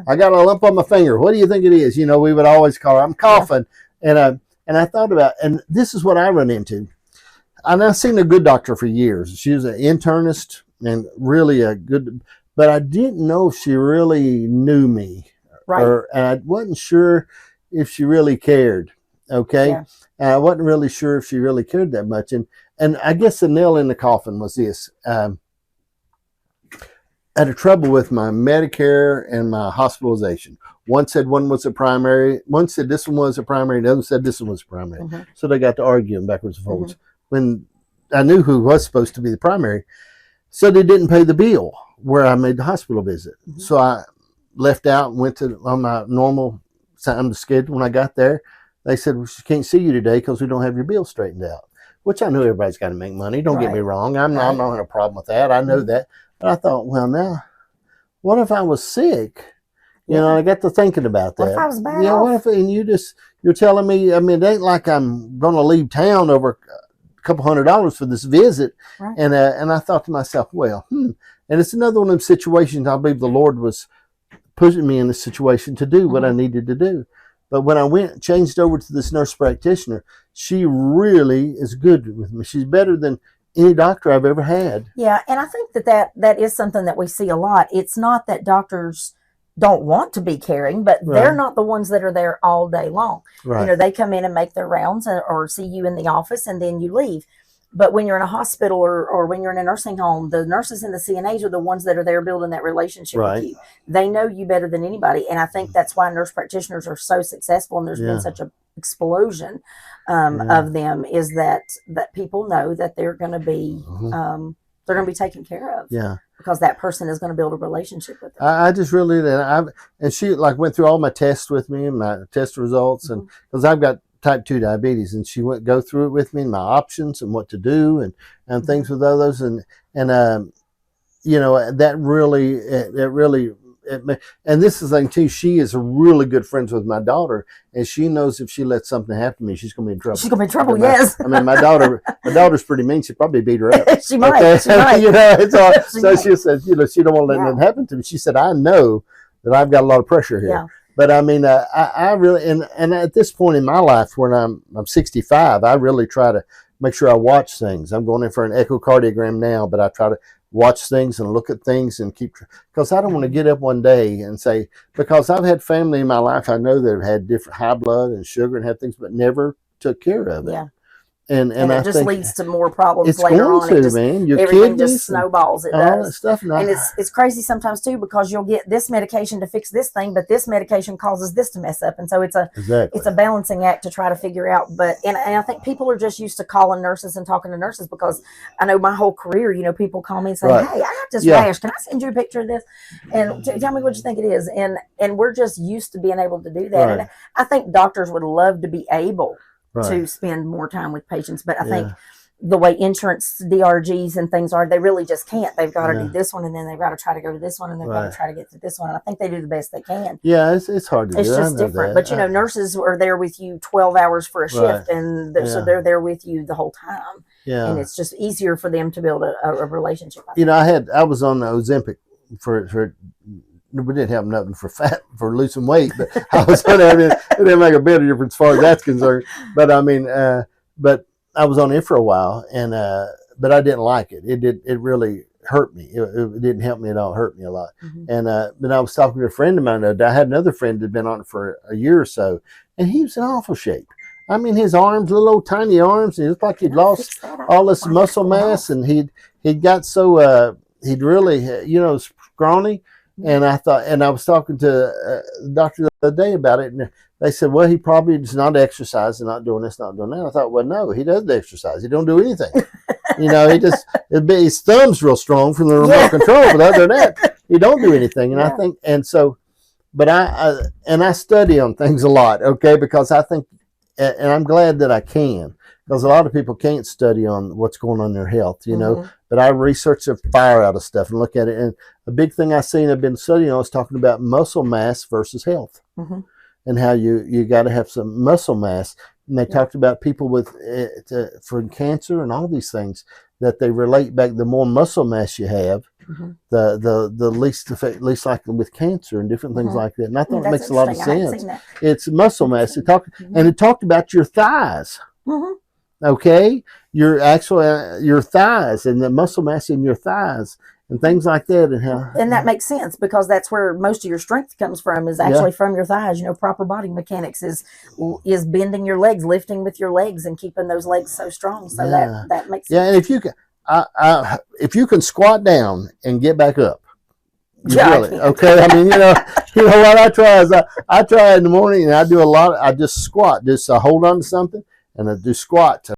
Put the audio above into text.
I got a lump on my finger. What do you think it is? You know, we would always call her, I'm coughing. And I thought about, and this is what I run into. And I've seen a good doctor for years. She was an internist and really a good, but I didn't know if she really knew me. Right. And I wasn't sure if she really cared. Okay. Yeah. And I wasn't really sure if she really cared that much. And I guess the nail in the coffin was this. I had a trouble with my Medicare and my hospitalization. One said one was a primary. One said this one was a primary. The other said this one was a primary. Mm-hmm. So they got to arguing backwards and forwards. When I knew who was supposed to be the primary. So they didn't pay the bill where I made the hospital visit. Mm-hmm. So I left out and went on my normal time schedule. When I got there, they said, well, she can't see you today because we don't have your bill straightened out, which I know everybody's got to make money. Don't get me wrong. I'm not having a problem with that. I know that. But I thought, well, now, what if I was sick? You know, I got to thinking about that. What if I was bad off? What if, and you're telling me, I mean, it ain't like I'm going to leave town over a couple $100 for this visit. Right. And I thought to myself, well, and it's another one of them situations I believe the Lord was pushing me in this situation to do what I needed to do. But when I changed over to this nurse practitioner, she really is good with me. She's better than any doctor I've ever had. Yeah, and I think that is something that we see a lot. It's not that doctors don't want to be caring, but they're not the ones that are there all day long. Right. You know, they come in and make their rounds or see you in the office and then you leave. But when you're in a hospital or when you're in a nursing home, the nurses and the CNAs are the ones that are there building that relationship with you. They know you better than anybody. And I think that's why nurse practitioners are so successful. And there's been such an explosion of them, is that people know that they're going to be taken care of. Yeah. Because that person is going to build a relationship with them. I just really, and she like went through all my tests with me and my test results. And because I've got type 2 diabetes, and she went go through it with me and my options and what to do and things with others. And you know, that really, and this is the thing too, she is really good friends with my daughter, and she knows if she lets something happen to me, she's going to be in trouble. She's going to be in trouble, yes. I mean, my daughter's pretty mean. She'd probably beat her up. She might. She might. You know, it's all, she said, you know, she don't want to let nothing happen to me. She said, I know that I've got a lot of pressure here. Yeah. But I mean, I really, and at this point in my life, when I'm 65, I really try to make sure I watch things. I'm going in for an echocardiogram now, but I try to watch things and look at things and because I don't want to get up one day and say, because I've had family in my life, I know that have had different high blood and sugar and have things, but never took care of it. Yeah. And it just leads to more problems later on. Your everything just snowballs. It does. That stuff. And it's crazy sometimes too, because you'll get this medication to fix this thing, but this medication causes this to mess up. And so it's a balancing act to try to figure out. But and I think people are just used to calling nurses and talking to nurses, because I know my whole career, you know, people call me and say, hey, I got this rash. Can I send you a picture of this? And tell me what you think it is. And we're just used to being able to do that. Right. And I think doctors would love to be able to spend more time with patients, but I think the way insurance DRGs and things are, they really just can't. They've got to do this one, and then they've got to try to go to this one, and they've got to try to get to this one. And I think they do the best they can. Yeah, it's hard to do. It's just different. But you know, nurses are there with you 12 hours for a shift, and so they're there with you the whole time. Yeah, and it's just easier for them to build a relationship. You know, I was on the Ozempic for. We didn't have nothing for losing weight, but I was on it. It didn't make a bit of difference as far as that's concerned. But I mean, but I was on it for a while, and but I didn't like it. It really hurt me. It didn't help me at all. It hurt me a lot. Mm-hmm. And but I was talking to a friend of mine. I had another friend that had been on it for a year or so, and he was in awful shape. I mean, his arms, little old tiny arms, and it looked like he'd lost all this muscle mass, and he'd got so he'd really, you know, scrawny. And I thought, and I was talking to the doctor the other day about it, and they said, well, he probably is not exercising, not doing this, not doing that. I thought, well, no, he does exercise. He don't do anything. You know, his thumb's real strong from the remote control, but other than that, he don't do anything. And I think, and so, but I study on things a lot, okay, because I think, and I'm glad that I can, because a lot of people can't study on what's going on in their health, you know. But I research the fire out of stuff and look at it. And a big thing I seen, I've been studying on, is talking about muscle mass versus health, and how you got to have some muscle mass. And they talked about people with for cancer and all these things, that they relate back. The more muscle mass you have, the least effect, least likely with cancer and different things like that. And I thought it makes a lot of sense. It's muscle mass. It talked about your thighs. Okay, your thighs and the muscle mass in your thighs and things like that, and that makes sense because that's where most of your strength comes from, is actually from your thighs. Proper body mechanics is bending your legs, lifting with your legs, and keeping those legs so strong. So that makes sense. Yeah, and if you can squat down and get back up, really, okay. I mean, you know what I try is I try in the morning and I do a lot. I just squat, just hold on to something and I do squats.